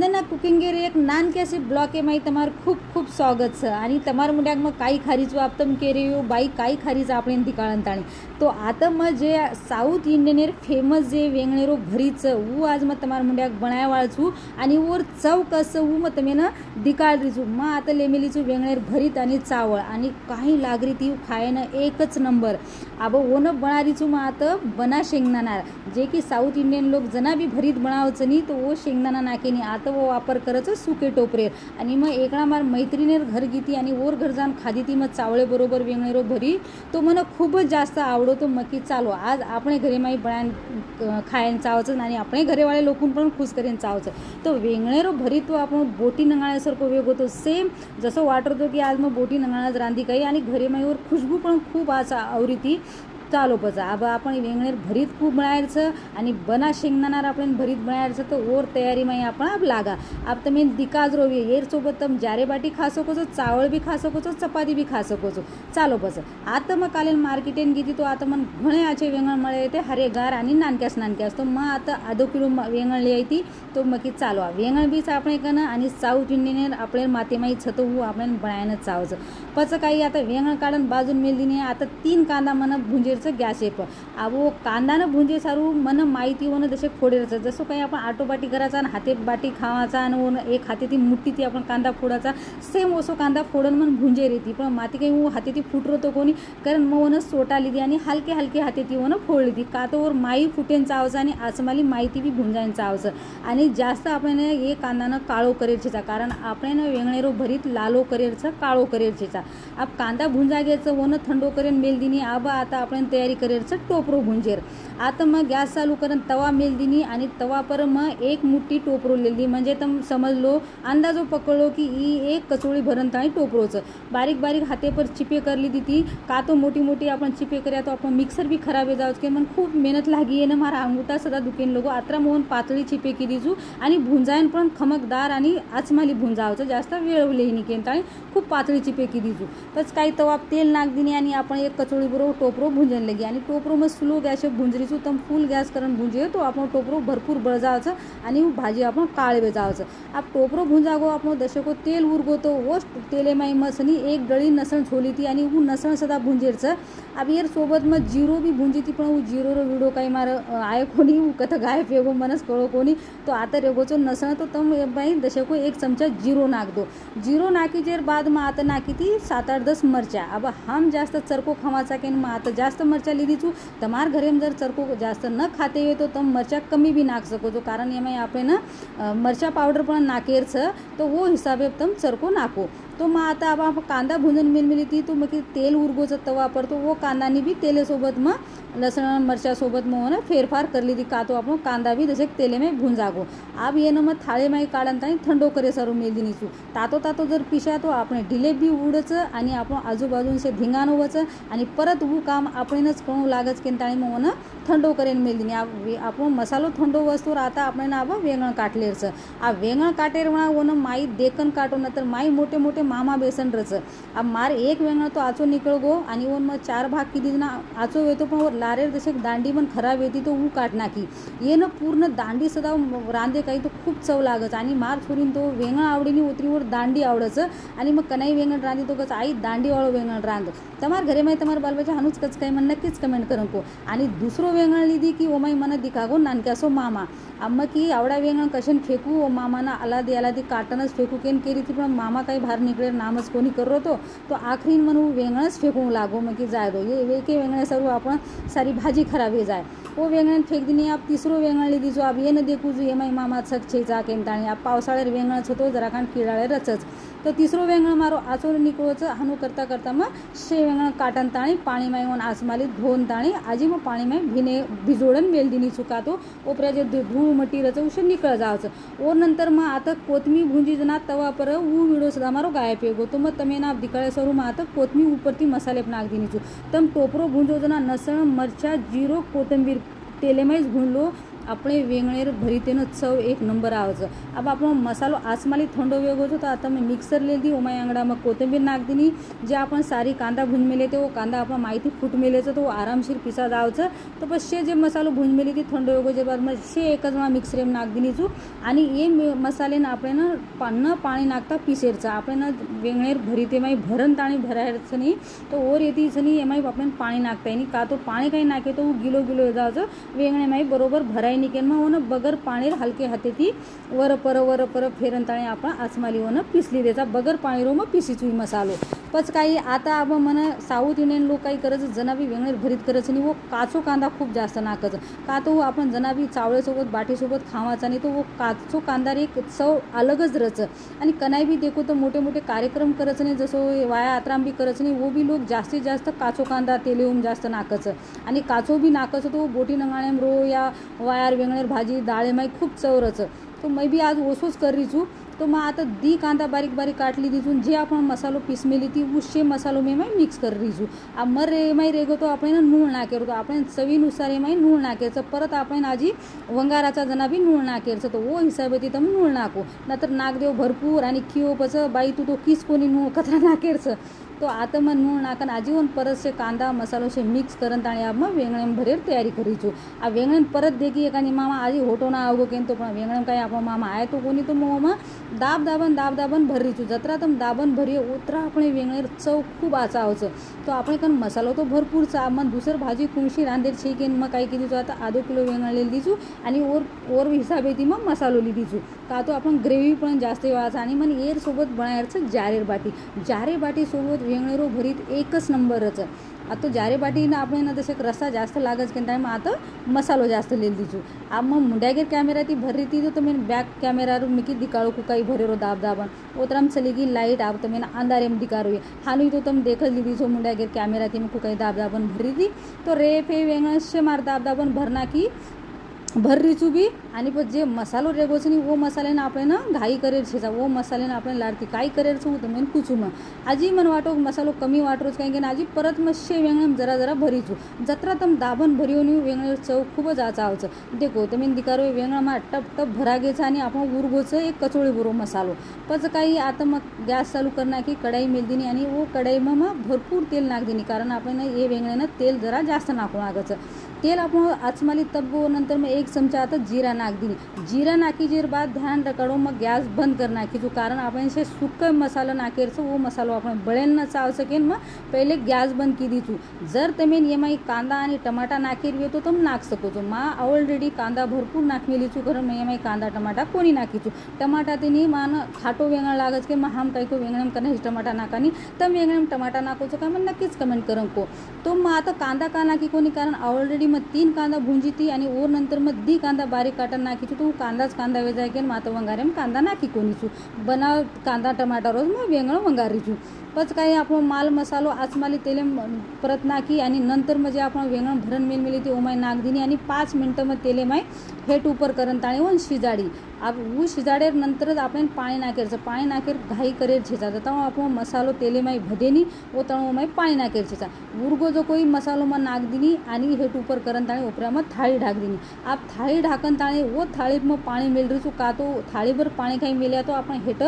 वंदना cooking गेर एक नानक्यासी block में तमार खूब खूब स्वागत है। आणि तमार मुंड्याक में काई खारीच आप तम के रही हो बाई काई खारीच आपने दिकाळंताणी तो आता मग जे साऊथ इंडियन फेमस जे वेंगणेरो भरीच वो आज मग तमार मुंड्याक बनाया वाळचू आणि वर चव कसं वो मग तमेन दिकाळ रिजू मग आता लेमेलीचू वेंगणेर भरीत आणि चावळ आणि काही लागरी ती खायनं एकच नंबर अब ओन बनारीचू मग आता बना शेंगदाणा जे की साऊथ इंडियन लोक जना बी भरीत बनावचं नाही तो वो शेंगदाणा नाकेनी आता वो वापर करायचं सुके टोपरेर आणि मग एकणा मार मैत्रिणीर घर गीती आणि वर घर जाऊन खादी ती मग चावळे बरोबर वेंगणेरो भरी तो मला खूपच जास्त आवडतो मग की चालो आज आपण घरी माई बनान खायन चावचं आणि आपण घरेवाले लोकून पण खुश करेन चावचं तो वेंगणेरो भरी तो आपण बोटी नंगाळ्यासारखं वेग होतो सेम जसं वाटतो की आज मग बोटी नंगाळाच रांधी काही आणि घरी माईवर खुशबू पण खूप आज आवरीती चालो पचा अब आपण वेंगणेर भरीत खूप बनायचं आणि बना शेंगदाणार आपण भरीत बनायचं तो और तयारी में आपण अब लागा अब તમે दिकाज रोवी एर सोबत तम जारे बाटी खा सको છો चावळ बी खा सको છો चपाती बी खा सको છો चालो पच आता मग कालेन मार्केटेन गीती तो आता मन घणे आचे वेंगण मळे येते हरेगार आणि नानक्यास तो मग आता आधो किलो वेंगण लिहायती तो मग की चालो वेंगण बीच आपण कन आणि साऊथ इंडियन आपले मातेमाई छतो हु आपण बनायन चावचं पच काही आता वेंगण काढून बाजून मेल दिने आता 3 कांदा मन भुंजेर गॅस आहे पण अब वो कांदा भुंजे सारू मन माहिती होणं जसे फोडेरचं जसं काही आपण आटो बाटी करायचा आणि हाते बाटी खावाचा आणि एक हाते ती मुठ्ठी ती आपण कांदा फोडायचा सेम ओसो कांदा फोडून मन भुंजे रेती पण माती काही वो हाते ती फुटरतो कोणी कारण मग वन सोटा लिदी आणि हलके हलके हाते ती वन फोडली ती का तो वर माई फुटेन चावचं आणि आसमाली माहिती बी भुंजायन चावचं आणि जास्त आपण हे कांदानं काळो करेरचेचा कारण आपण वेंगणेरो भरीत लालो करेरचा काळो करेरचेचा अब कांदा भुंजा घ्यायचं वन थंडो करेन मेल दिनी अब आता आपण तयारी करेरचं टोपरो भुंजेर आता मग गॅस चालू करून तवा मेल दिनी आणि तवा पर मग एक मुठ्ठी टोपरो लेली म्हणजे तम समजलो अंदाजो पकडलो की ही एक कचोळी भरण ताणी टोपरोचं बारीक बारीक हाते पर चिपे करली ती का तो मोठी मोठी आपण चिपे कर्या तो आपण मिक्सर बी खराब आहे जावच की मन खूप मेहनत लागी आहे ना मारा अंगुठा सदा दुकेन लोगो आत्रा मोहन पातळी चिपे की दिजू आणि भुंजायन पण खमकदार आणि आचमाली भुंजावचं जास्त वेळ लेहिनी केन ताणी खूप पातळी चिपे की दिजू तच काही तवा तेल नाक दिनी आणि आपण एक कचोळी बरोबर टोपरो भुंजन लगी आणि टोपरो मग स्लो गॅस भुंजरीचू तम फुल गॅस करून भुंजे तो आपण टोपरो भरपूर बळजावचं आणि भाजी आपण काळवे जावचं आप टोपरो भुंजागो आपण दशको तेल उरगो तो वो तेले माई मसनी एक डळी नसण झोली ती आणि वो नसण सदा भुंजेरचं अब यार सोबत मग जीरो बी भुंजी ती पण वो जीरो रो व्हिडिओ काही मार आय कोणी कथ गाय फेगो मनस कळो कोणी तो आता रेगोचो नसण तो तम बाई दशको एक चमचा जीरो नाक दो जीरो नाकी जेर बाद मग आता नाकी ती 7-8-10 मरचा अब हम जास्त चरको खवाचा के मग आता जास्त मरचा ली दीचू तमार घरे में जर चरको जास्त न खाते हुए तो तम मरचा कमी भी नाख सको तो कारण एम આપણે मरचा पाउडर पण नाकेर छ तो वो हिसाबे तम चरको नाखो तो मग आता आपण कांदा भुंजन मिली ती तो मग तेल उरगोचं तवा पर तो वो कांदानी बी तेलेसोबत मग लसण मरचा सोबत मग फेरफार करली ती का तो आपण कांदा बी जसे तेले में भुंजागो अब ये मग थाळे माई काढन ताई थंडो करे सरू मेल दिनीचू तातो तातो जर पिशा तो आपण ढिले बी उडचं आणि आपण आजूबाजून से धिंगाणो वचं आणि परत वो काम आपणच करू लागच केन ताई मग थंडो करेन मेल दिनी आपण मसालो थंडो वस्तू आता आपण अब वेंगण काटलेरचं आ वेंगण काटेर म्हणा वन माई देखन काटो न तर माई मोठे मोठे मामा बेसन रच अब मार एक वेंगण तो आचो निकळ गो आणि वन मग 4 भाग किती ना आचो येतो पण वर लारेर जसे दांडी पण खराब येते तो ऊ काट नाकी ये न पूर्ण दांडी सदा रांदे काही तो खूप चव लागच आणि मार छोरीन तो वेंगण आवडीनी उतरीवर दांडी आवडचं आणि मग कनाई वेंगण रांदी तो कच आई दांडी वाळो वेंगण रांद तमार घरे माई तमार बालबच्चा हानूच कच काही मन नक्कीच कमेंट करून को आणि दुसरो वेंगण लिदी की ओ माई मन दिखागो नानक्यासो मामा अम्मा की आवडा वेंगण कशन फेकू ओ मामाना आला दी काटनच फेकू केन केरी ती पण मामा काही बाहेर निकळे नामच कोणी करो तो आखरीन म्हणू वेंगणच फेकून लागो मग की जाय दो ये वेके वेंगणे सर्व आपण सारी भाजी खराब हे जाय वो वेंगण फेक दिनी आप तिसरो वेंगण लिदी जो अब ये न देखू जो ये माई मामा छक छे जा केन ताणी आप पावसाळेर वेंगणच होतो जरा कान किडाळे रचच तो तिसरो वेंगण मारो आचोर निकळोचं हानू करता करता मग शे वेंगण काटन ताणी पाणी माई वन आसमाली धोन ताणी आजी मग पाणी माई भिजोडन मेल दिनी चुका तो ओपऱ्या जे धूळ मटी रच उशे निकळ जावचं और नंतर मग आता कोथमी भुंजी जना तवा पर वो वीडियो सदा मारो गाय पेगो तो मग तमे ना दिकाळे सरू मग आता कोथमी उपरती मसाले नाक दिनीचू तम टोपरो भुंजो जना नसण मरचा जीरो कोथंबीर तेले में भूनलो આપણે વેંગણેર ભરી તેનો ચવ એક નંબર આવે છે। अब આપણો મસાલો આસમાલી ઠંડો વેગો છો તો તમે મિક્સર લઈ દી, ઓમાં આંગળામાં કોથમીર નાખ દીની, જે આપણે સારી કાંદા ભૂંજ મેલે તે કાંદા આપણા માહિતી ફૂટ મેલે છે તો આરામशीर પીસા જ આવે છે। તો પછી જે મસાલો ભૂંજ મેલી હતી ઠંડો વેગો જે બાદ એક જ મિક્સર એમ નાખ દીની છું અને એ મસાલાને આપણે ન પાણી નાખતા પીસેર છે। આપણે વેંગણેર ભરી તેમાં ભરણ તાણી ભરાય છે નહીં તો ઓર એથી છે નહીં એમાં આપણે પાણી નાખતા નહીં, કાં તો પાણી કંઈ નાખે તો ગીલો ગીલો જાવ છે વેંગણેમાં બરોબર ભરાય નહીં કેમાં ઓને બગર પાણી હલકે હાથેથી વર પર ફેરન તાણી આપણા આસમાલીઓને પીસલી દેતા બગર પાણીરોમાં પીસીશું એ મસાલો। પછી કાંઈ आता आपण મને સાઉથ ઇન્ડિયન लोक काही करत जनाबी वेंगणेर भरीत करत नाही, वो काचो कांदा खूप जास्त नाकच, का तो आपण जनाबी चावळेसोबत बाटीसोबत खावाचा नाही तो वो काचो कांदा एक चव अलगच रच। आणि कनाई बी देखो तो मोठे मोठे कार्यक्रम करत नाही जसं वाया यात्रा बी करत नाही, वो बी लोक जास्तीत जास्त काचो कांदा तेलेऊन जास्त नाकच आणि काचो बी नाकच तो बोटी नंगाळेम रो या वायार वेंगणेर भाजी डाळेमाई खूप चव रच। तो मैं भी आज ओसोच कर रही छूँ। तो मैं आता दी कांदा बारीक बारीक काट ली दीजून जे आपण मसालो पीस मेली थी उससे मसालो में मैं मिक्स कर रही छूँ। अब मर एमाई रेगो तो आपण नूळ नाखेर तो आपण चवीनुसार एमाई नूळ नाखेरचं, परत आपण आजी वंगाराचा जना बी नूळ नाखेरचं तो वो हिसाबे ती તમે नूळ नाखो, नंतर नाक देव भरपूर आणि खियो पच बाई तू तो किस कोणी नूळ कचरा नाखेरचं। तो आता मग नूळ नाकन आजीवन परत से कांदा मसालो से मिक्स करत आणि अब मग वेंगणेम भरेर तयारी करी छू। आ वेंगणेम परत देखी एकानी मामा आजी होटो ना आवगो केन तो पण वेंगणेम काय आपण मामा आए तो कोणी तो मग दाब दाबन भरी छू, जत्रा तम दाबन भरी उतरा આપણે વેંગણેર ચવ ખૂબ આચા આવશે। તો આપણે કન મસાલો તો ભરपूर છે, મન દુસર ભાજી કુંશી રાંધેર છે કે મग काय કીધું आता आधो किलो वेंगण લઈ લીધું आणि ઓર हिसाबेથી मग मसालो લીધી છું, का तो आपण ग्रेव्ही पण जास्त वाचा आणि मन एर सोबत बनायर છે જારે બાટી सोबत वेंगणेरो भरीत एकच नंबरच। आता जारे बाटीनं आपण तसे रस्सा जास्त लागच के टाइम आता मसालो जास्त ले दीजू। अब मग मुंड्यागेर कैमरा थी भर रही थी तो मैंने बैक कैमरा रू मिकी दिखाड़ो को कई भरे दाब दाबन उतरम चलेगी लाइट आप तो मैंने अंधारे में दिखा रही है हानु तो तुम देख ली थी मुंड्यागेर कैमरा थी मैं कई दाब दाबन भरी थी तो रे फे वेंगण से मार दाब दाबन भरना की भर रही छू भी आणि पण जे मसालो रेगो છે वो मसाल्याने આપણે ઘાઈ કરેલ છે वो मसाल्याने આપણે લાડતી કાઈ કરેલ છે તો મેં પૂછું માં આજી મન વાટો મસાલો કમી વાટરો છે કારણ કે આજી પરત મસ્સે વેંગણમ જરા ભરી છું જત્રા તમ દાબન ભર્યોની વેંગણ ચવ ખૂબ જ આચા આવશે। देखो તમે दिकारो वेंगणમાં टप टप भरागे છે आणि आपण उरगो છે एक कचोळी भरो मसालो પછી काही आता मग गॅस चालू करना की कढाई मेल दिनी आणि वो कढाईમાં भरपूर तेल नाख दिनी कारण आपण ये वेंगणेनं तेल जरा जास्त नाखू लागायचं। तेल आपण आचमाली तब नंतर मग एक चमचा आता जीरा नाख दी, जीरा नाखी जेर बाद ध्यान रखो मग गॅस बंद कर नाखी जो कारण आपण से सूका मसाला नाखेर वो मसालो आपण बळेल न चाव सकेन मग पहिले गॅस बंद की दी छू। जर તમે એમાં કાંદા અને ટમાટા નાખી તો તમે નાખ શકો છો। માં ઓલરેડી કાંદા ભરपूर નાખેલી છું ઘર મેં એમાં કાંદા ટમાટા કોની નાખી છું ટમાટા તેની માન ખાટો વેંગણ લાગે છે કે માં હમ કઈ કો વેંગણમ કને ટમાટા નાખવાની તમે વેંગણમ ટમાટા નાખો છો કે મને નક્कीच कमेंट करून को। तो मग आता कांदा का नाखी कोणी कारण ऑलरेडी मग 3 कांदा भुंजी थी आणि ओर नंतर मग दी कांदा बारीक काटन नाखी तो कांदाच कांदा वेजाय के माता वंगारेम कांदा नाखी कोणी छू बनाव कांदा टमाटा रोज मग वेंगण वंगारी छू। પછી काही आपण माल मसालो आचमाली तेले परत नाखी आणि नंतर म्हणजे आपण वेंगण भरण मेल मेली ती ओमाय नाख दिनी आणि 5 मिनिटं मग तेले माय हेट ऊपर करन ताणी वन शिजाडी आप वो शिजाडेर नंतर आपण पाणी नाखेरचं पाणी नाखेर घाई करेर छेचा तर आपण मसालो तेले माय भदेनी वो तणो माय पाणी नाखेर छेचा उरगो जो कोई मसालो में नाख दिनी आणि हेट ऊपर करन ताणी उपरा में थाळी ढाक दिनी। आप थाळी ढाकन ताणी वो थाळी में पाणी मेल रही का तो थाळी भर पाणी काही मेल्या तो आपण हेट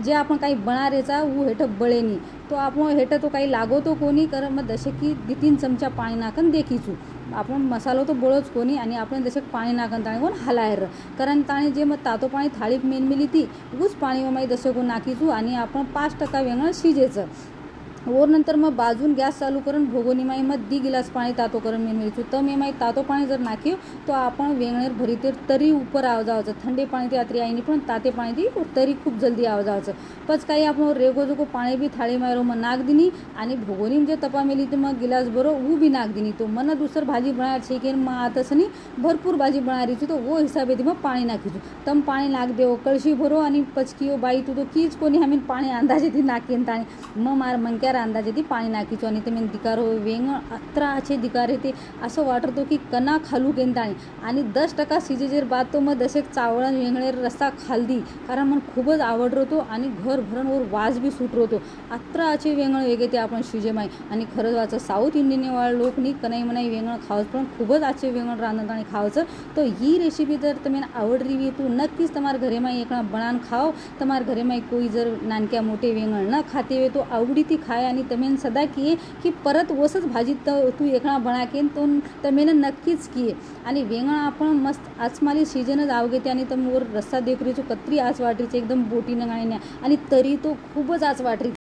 जे आपण काही बनारेचा वो हेट बळेनी तो आपण हेट तो काही लागो तो कोणी कारण मग जसे की 2-3 चमचा पाणी नाखन देखीचू आपण मसालो तो बोळच कोणी आणि आपण जसे पाणी नाखन ताणी कोण हलायर कारण ताणी जे मग तातो पाणी थाळीत मेन मिली ती उच पाणी माई जसे को नाखीचू आणि आपण 5% वेंगण शिजेचं और नंतर मग बाजून गॅस चालू करून भोगोनी माई मग 2 गिलास पाणी तातो करून मेन मिळचू तर मी माई तातो पाणी जर नाख्यो तो आपण वेंगणेर भरीते तरी ऊपर आव जावचं थंडे पाणी ते आत्री आईनी पण ताते पाणी ती तरी खूप जल्दी आव जावचं। पच काही आपण रेगो जो पाणी बी थाळी मारो मग नाख दिनी आणि भोगोनी जे तपा मेली तर मग गिलास भरो वो भी नाख दिनी तो मन दुसर भाजी बनार छे के मग आतसनी भरपूर भाजी बनारी छू तो वो हिसाबे ती मग पाणी नाखीचू तम पाणी नाख देव कळशी भरो आणि पचकियो बाई तू तो कीच कोणी आम्ही पाणी अंदाजे ती नाखेन ताणी मग मार मंक्या त्यार अंदाजे ती पाणी नाखीचो आणि ते दिकार वेंगण अत्र आचे दिकार ते असं वाटतो की कना खालू केंताणी आणि 10% शिजेजेर बाद तो मग दशेक चावळण वेंगळेर रस्ता खालदी कारण मन खूपच आवड होतो आणि घर भरणवर वाज बी सुट होतो अत्र आचे वेंगण वेगळे ते आपण शिजेमाई आणि खरंच वाचं साऊथ इंडियन वाळ लोकनी कनाई मनाई वेंगण खावच पण खूपच आचे वेंगण रांधत आणि खावचं तो ही रेसिपी जर तुम्हें आवड रही तो नक्कीच तुम्हारे घरे में एक बनान खाओ तुम्हारे घरे में कोई जर नानक्या मोठे वेंगण न खाते हुए तो आवड़ी थी खाए आणि तमें सदा किए की परत वसच भाजी तू एकणा बना के तो तमें नक्कीच किए आणि वेंगण आपण मस्त आचमाली सीजनच आवगेते आणि तमवर रस्सा देखरीचो कत्री आच वाटरीचे एकदम बोटी नगाळीने आणि तरी तो खूपच आच वाटरी